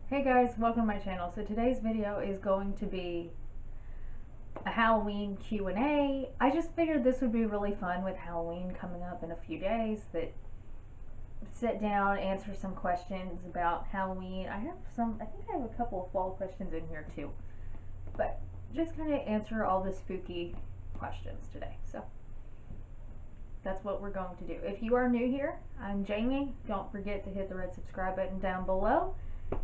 Hey guys, welcome to my channel. So today's video is going to be a Halloween Q&A. I just figured this would be really fun with Halloween coming up in a few days, that sit down, answer some questions about Halloween. I think I have a couple of fall questions in here too. But just kind of answer all the spooky questions today. So that's what we're going to do. If you are new here, I'm Jamie. Don't forget to hit the red subscribe button down below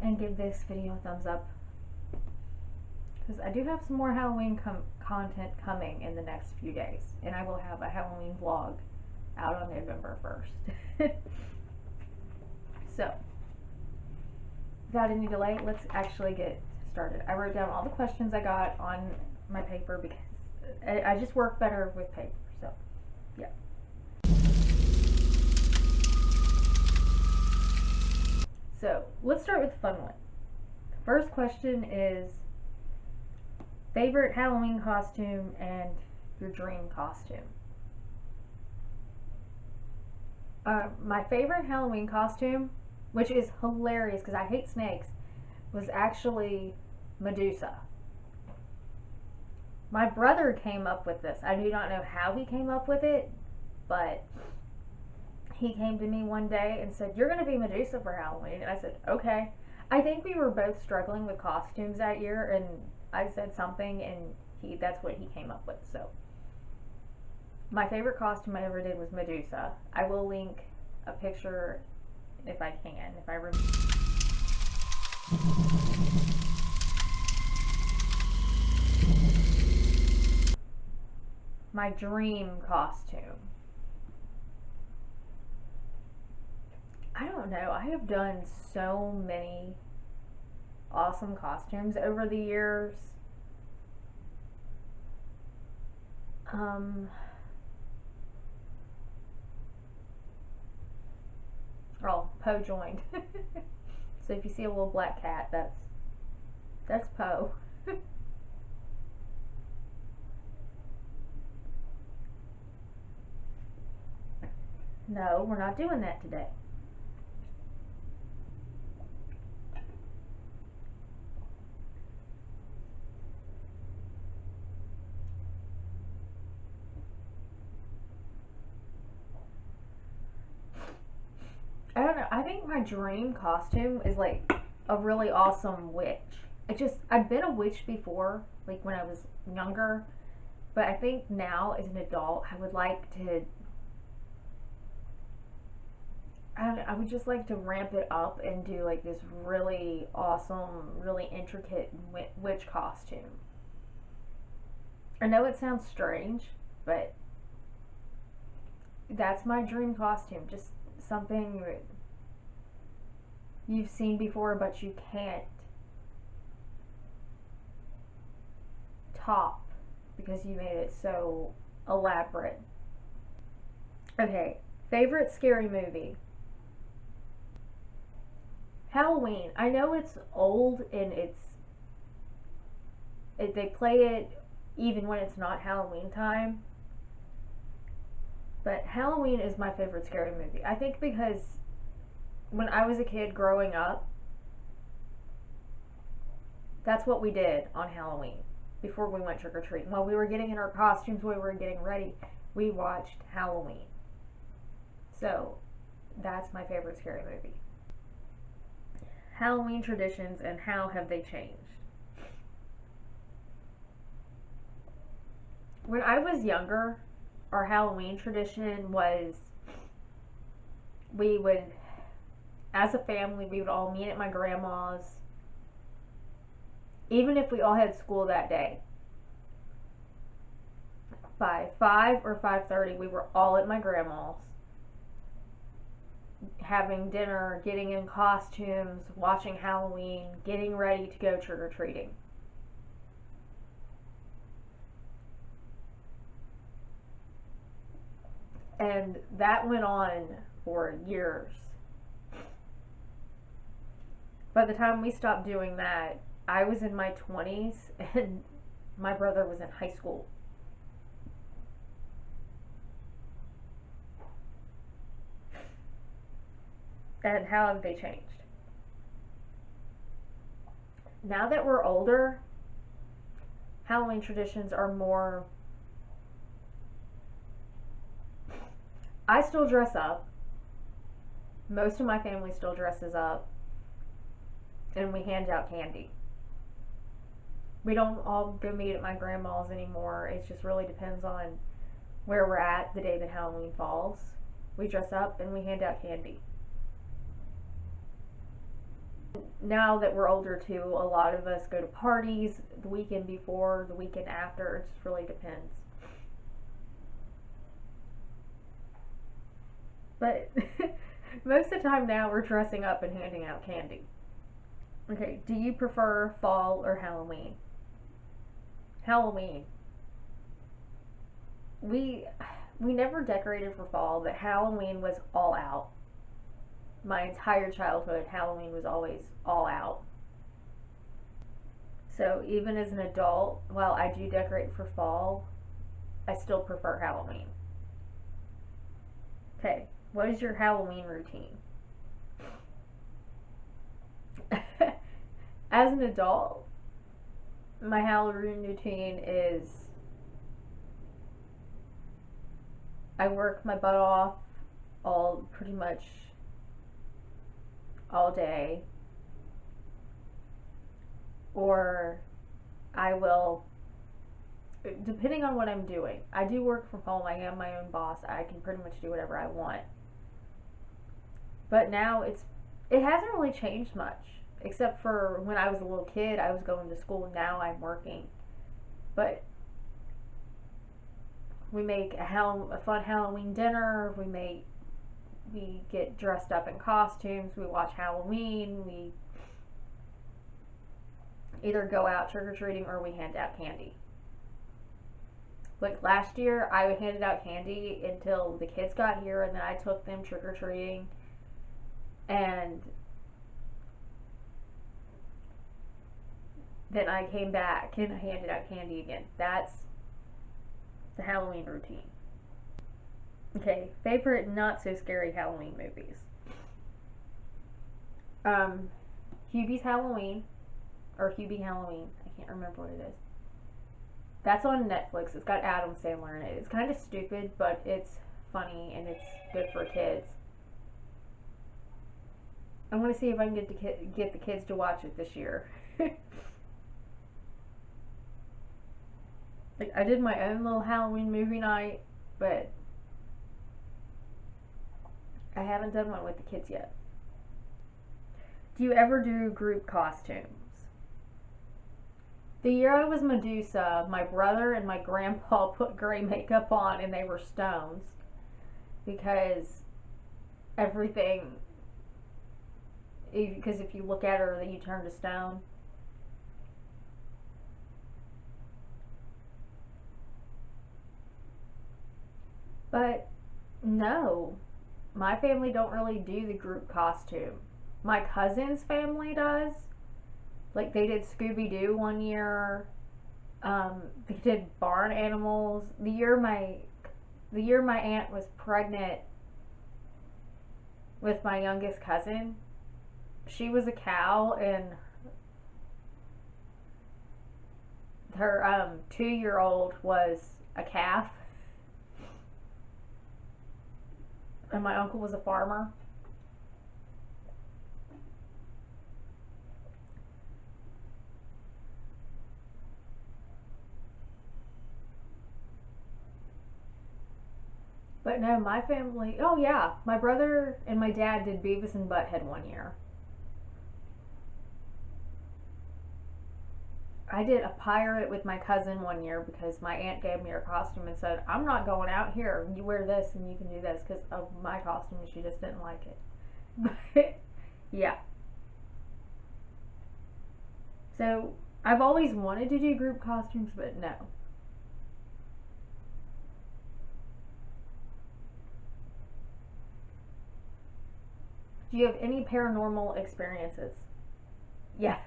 and give this video a thumbs up, because I do have some more Halloween content coming in the next few days, and I will have a Halloween vlog out on November 1st. So without any delay, let's actually get started. I wrote down all the questions I got on my paper because I just work better with paper. So yeah. So let's start with the fun one. The first question is favorite Halloween costume and your dream costume. My favorite Halloween costume, which is hilarious because I hate snakes, was actually Medusa. My brother came up with this. I do not know how he came up with it, but he came to me one day and said, "You're going to be Medusa for Halloween." And I said, "Okay." I think we were both struggling with costumes that year, and I said something, and that's what he came up with. So my favorite costume I ever did was Medusa. I will link a picture if I can, if I remember. My dream costume. I don't know. I have done so many awesome costumes over the years. Oh, Poe joined. So if you see a little black cat, that's Poe. No, we're not doing that today. I don't know. I think my dream costume is like a really awesome witch. I've been a witch before, like when I was younger, but I think now as an adult, I would like to. I would just like to ramp it up and do like this really awesome, really intricate witch costume. I know it sounds strange, but that's my dream costume. Just something you've seen before, but you can't top because you made it so elaborate. Okay, favorite scary movie? Halloween. I know it's old and they play it even when it's not Halloween time. But Halloween is my favorite scary movie. I think because when I was a kid growing up, that's what we did on Halloween before we went trick or treating. While we were getting in our costumes, we were getting ready, we watched Halloween. So that's my favorite scary movie. Halloween traditions and how have they changed? When I was younger, our Halloween tradition was we would, as a family, we would all meet at my grandma's, even if we all had school that day. By 5 or 5:30, we were all at my grandma's, having dinner, getting in costumes, watching Halloween, getting ready to go trick or treating. And that went on for years. By the time we stopped doing that, I was in my 20s and my brother was in high school. And how have they changed? now that we're older, Halloween traditions are more. I still dress up. Most of my family still dresses up. And we hand out candy. We don't all go meet at my grandma's anymore. It just really depends on where we're at the day that Halloween falls. We dress up and we hand out candy. Now that we're older too, a lot of us go to parties the weekend before, the weekend after. It just really depends. But most of the time now we're dressing up and handing out candy. Okay, do you prefer fall or Halloween? Halloween. We never decorated for fall, but Halloween was all out. My entire childhood, Halloween was always all out. So even as an adult, while I do decorate for fall, I still prefer Halloween. Okay, what is your Halloween routine? As an adult, my Halloween routine is I work my butt off pretty much all day, or I will, depending on what I'm doing. I do work from home. I am my own boss. I can pretty much do whatever I want. But now it hasn't really changed much, except for when I was a little kid, I was going to school. Now I'm working. But we make a fun Halloween dinner. We get dressed up in costumes. We watch Halloween. We either go out trick-or-treating or we hand out candy. Like last year, I handed out candy until the kids got here, and then I took them trick-or-treating. And then I came back and I handed out candy again. That's the Halloween routine. Okay, favorite not so scary Halloween movies. Hubie's Halloween, or Hubie Halloween. I can't remember what it is. That's on Netflix. It's got Adam Sandler in it. It's kind of stupid, but it's funny and it's good for kids. I'm gonna see if I can get the kids to watch it this year. Like, I did my own little Halloween movie night, but I haven't done one with the kids yet. Do you ever do group costumes? The year I was Medusa, my brother and my grandpa put gray makeup on and they were stones because everything, because if you look at her, then you turn to stone. But no, my family don't really do the group costume. My cousin's family does. Like, they did Scooby-Doo one year. They did barn animals. The year my aunt was pregnant with my youngest cousin, she was a cow, and her 2-year-old was a calf. And my uncle was a farmer. But no, my family, oh yeah, my brother and my dad did Beavis and Butthead one year. I did a pirate with my cousin one year because my aunt gave me her costume and said, I'm not going out here. You wear this and you can do this, because of my costume, and she just didn't like it. But yeah. So I've always wanted to do group costumes, but no. Do you have any paranormal experiences? Yes.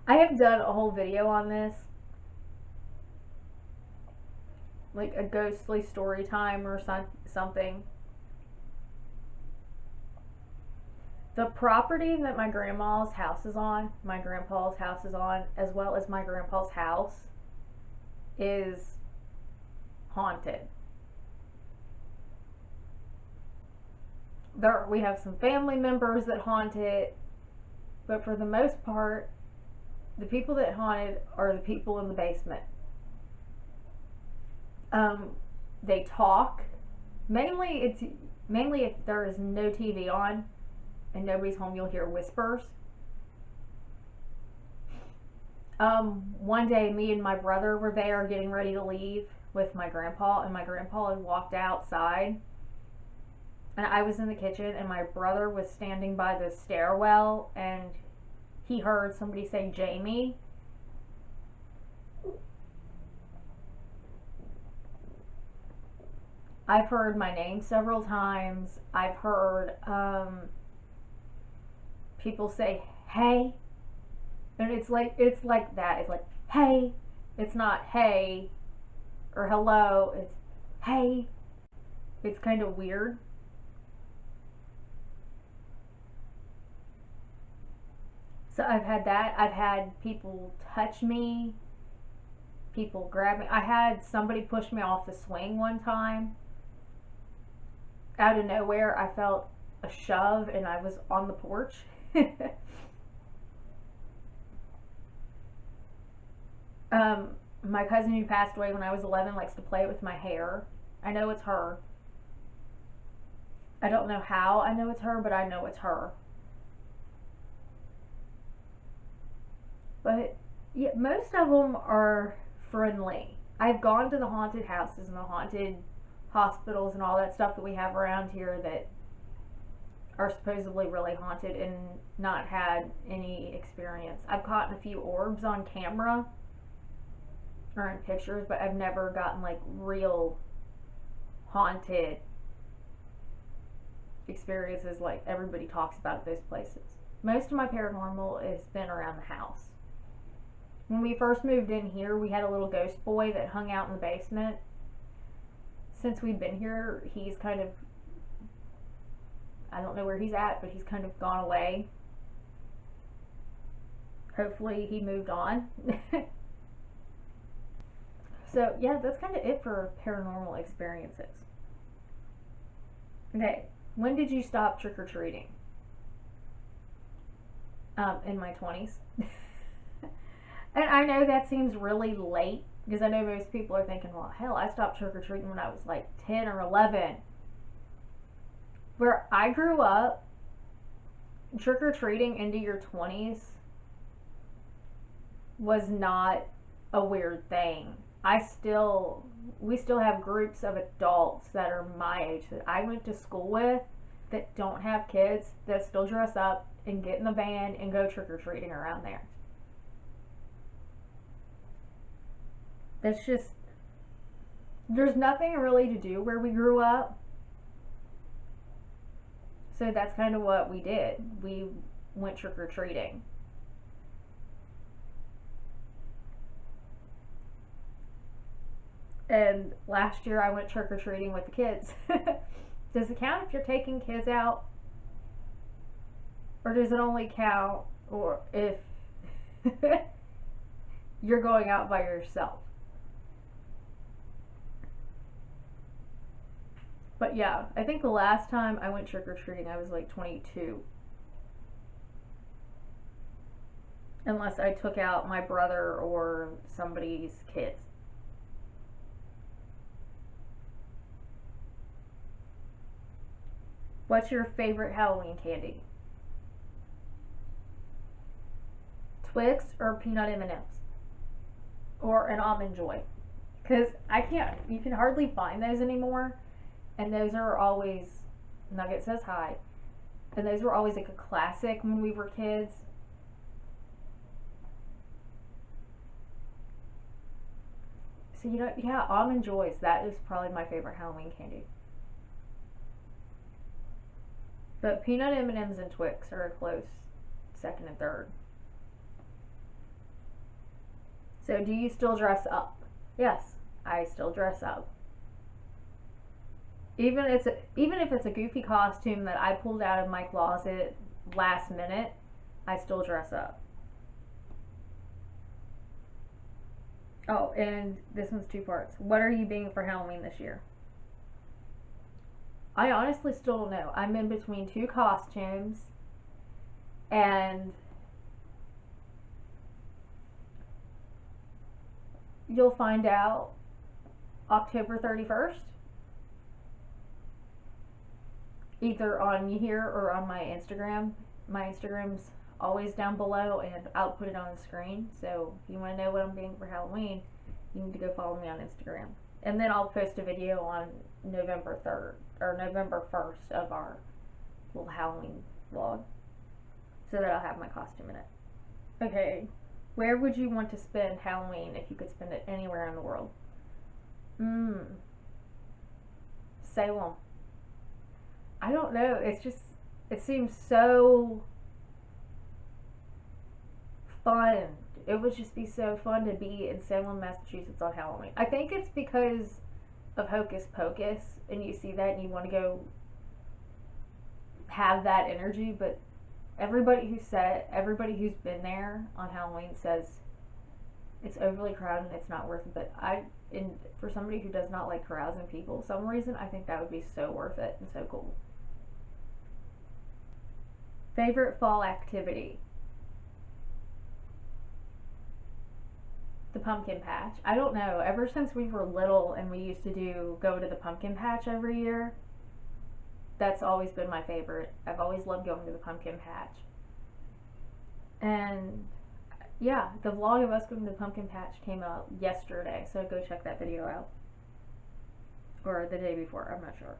I have done a whole video on this. Like a ghostly story time or something. The property that my grandma's house is on, my grandpa's house is on, as well as my grandpa's house, is haunted. We have some family members that haunt it, but for the most part, the people that haunt it are the people in the basement. They talk. Mainly if there is no TV on and nobody's home, you'll hear whispers. One day, me and my brother were there getting ready to leave with my grandpa, and my grandpa had walked outside, and I was in the kitchen, and my brother was standing by the stairwell, and he heard somebody say Jamie. I've heard my name several times. I've heard people say hey, and it's like that. It's like hey. It's not hey or hello. It's hey. It's kind of weird. So I've had that. I've had people touch me, people grab me. I had somebody push me off the swing one time. Out of nowhere, I felt a shove and I was on the porch. My cousin who passed away when I was 11 likes to play with my hair. I know it's her. I don't know how I know it's her, but I know it's her. But yeah, most of them are friendly. I've gone to the haunted houses and the haunted hospitals and all that stuff that we have around here that are supposedly really haunted and not had any experience. I've caught a few orbs on camera or in pictures, but I've never gotten like real haunted experiences like everybody talks about at those places. Most of my paranormal has been around the house. When we first moved in here, we had a little ghost boy that hung out in the basement. Since we've been here, he's kind of, I don't know where he's at, but he's kind of gone away. Hopefully he moved on. So yeah, that's kind of it for paranormal experiences. Okay, when did you stop trick-or-treating? In my 20s. And I know that seems really late, because I know most people are thinking, well, hell, I stopped trick-or-treating when I was like 10 or 11. Where I grew up, trick-or-treating into your 20s was not a weird thing. We still have groups of adults that are my age that I went to school with that don't have kids that still dress up and get in the van and go trick-or-treating around there. That's just, there's nothing really to do where we grew up. So that's kind of what we did. We went trick-or-treating. And last year I went trick-or-treating with the kids. Does it count if you're taking kids out? Or does it only count or if you're going out by yourself? But yeah, I think the last time I went trick-or-treating I was like 22. Unless I took out my brother or somebody's kids. What's your favorite Halloween candy? Twix or peanut M&Ms? Or an Almond Joy? Because you can hardly find those anymore. And those are always, Nugget says hi. And those were always like a classic when we were kids. So yeah, Almond Joys, that is probably my favorite Halloween candy. But peanut M&Ms and Twix are a close second and third. So do you still dress up? Yes, I still dress up. Even if it's a goofy costume that I pulled out of my closet last minute, I still dress up. Oh, and this one's two parts. What are you being for Halloween this year? I honestly still don't know. I'm in between two costumes, and you'll find out October 31st, either on here or on my Instagram. My Instagram's always down below, and I'll put it on the screen. So if you want to know what I'm being for Halloween, you need to go follow me on Instagram. And then I'll post a video on November 3rd or November 1st of our little Halloween vlog, so that I'll have my costume in it. Okay, where would you want to spend Halloween if you could spend it anywhere in the world? Salem. I don't know. It's just, it seems so fun. It would just be so fun to be in Salem, Massachusetts on Halloween. I think it's because of Hocus Pocus, and you see that and you want to go have that energy, but everybody who's been there on Halloween says it's overly crowded and it's not worth it. But for somebody who does not like crowds and people, for some reason, I think that would be so worth it and so cool. Favorite fall activity? The pumpkin patch. I don't know. Ever since we were little and we used to go to the pumpkin patch every year, that's always been my favorite. I've always loved going to the pumpkin patch. And yeah, the vlog of us going to the pumpkin patch came out yesterday, so go check that video out. Or the day before, I'm not sure.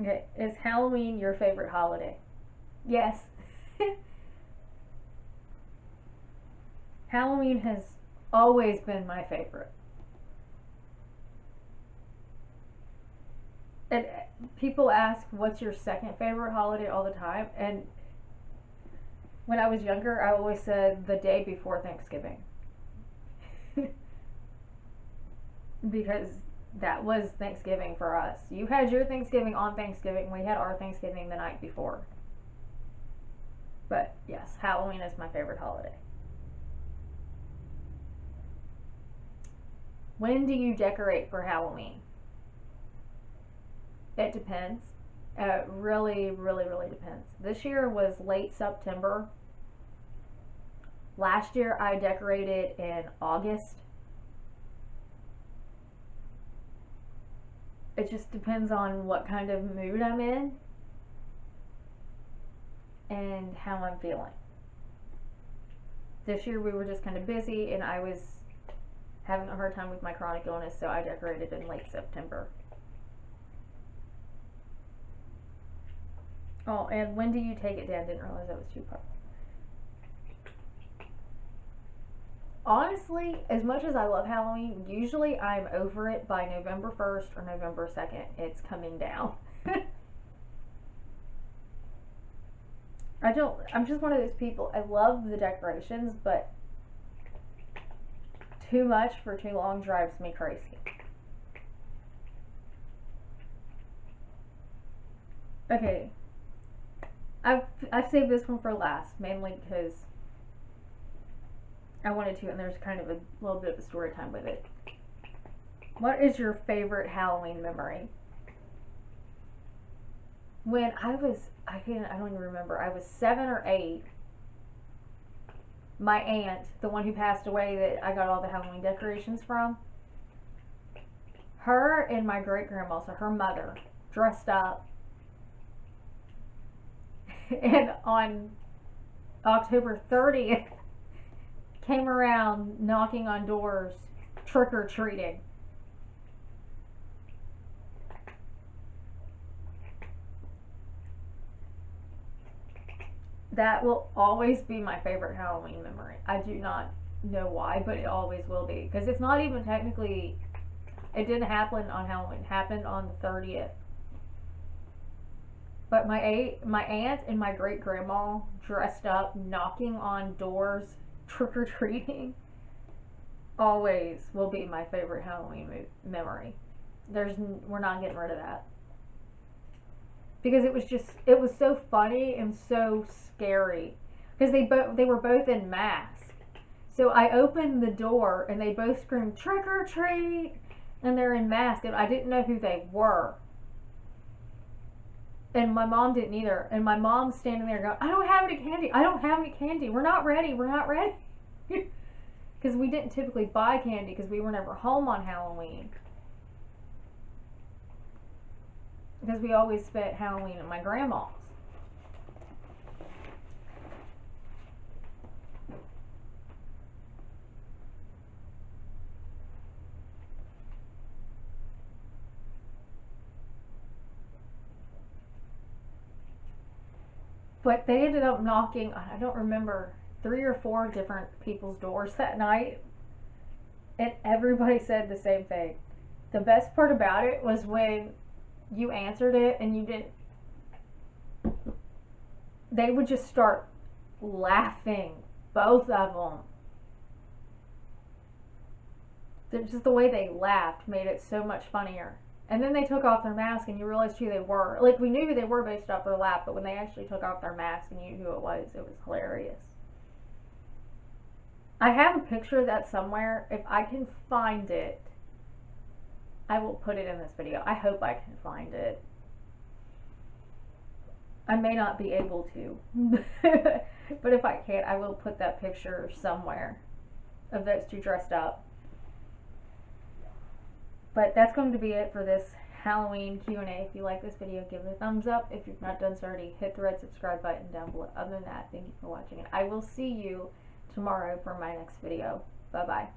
Okay, is Halloween your favorite holiday? Yes. Halloween has always been my favorite. And people ask, what's your second favorite holiday all the time? And when I was younger, I always said the day before Thanksgiving. Because that was Thanksgiving for us. You had your Thanksgiving on Thanksgiving. We had our Thanksgiving the night before. But yes, Halloween is my favorite holiday. When do you decorate for Halloween? It depends. Really, really, really depends. This year was late September. Last year I decorated in August. It just depends on what kind of mood I'm in and how I'm feeling. This year we were just kind of busy and I was having a hard time with my chronic illness, so I decorated in late September. Oh, and when do you take it down? Didn't realize that was two parts. Honestly, as much as I love Halloween, usually I'm over it by November 1st or November 2nd. It's coming down. I'm just one of those people. I love the decorations, but too much for too long drives me crazy. Okay. I've saved this one for last, mainly because I wanted to, and there's kind of a little bit of a story time with it. What is your favorite Halloween memory? When I don't even remember, I was 7 or 8, my aunt, the one who passed away that I got all the Halloween decorations from, her and my great-grandma, so her mother, dressed up, and on October 30th, came around knocking on doors, trick-or-treating. That will always be my favorite Halloween memory. I do not know why, but it always will be. Because it's not even technically, it didn't happen on Halloween. It happened on the 30th. But my aunt and my great-grandma dressed up, knocking on doors, trick-or-treating, always will be my favorite Halloween memory. We're not getting rid of that. because it was so funny and so scary because they were both in masks. So I opened the door and they both screamed trick or treat, and they're in masks, and I didn't know who they were. And my mom didn't either. And my mom's standing there going, I don't have any candy. I don't have any candy. We're not ready. We're not ready. Because we didn't typically buy candy because we were never home on Halloween. Because we always spent Halloween at my grandma's. But they ended up knocking, I don't remember, 3 or 4 different people's doors that night. And everybody said the same thing. The best part about it was when you answered it and you didn't, they would just start laughing, both of them. Just the way they laughed made it so much funnier. And then they took off their mask and you realized who they were. Like, we knew who they were based off their laugh, but when they actually took off their mask and you knew who it was hilarious. I have a picture of that somewhere. If I can find it, I will put it in this video. I hope I can find it. I may not be able to. But if I can, I will put that picture somewhere of those two dressed up. But that's going to be it for this Halloween Q&A. If you like this video, give it a thumbs up. If you've not done so already, hit the red subscribe button down below. Other than that, thank you for watching. And I will see you tomorrow for my next video. Bye-bye.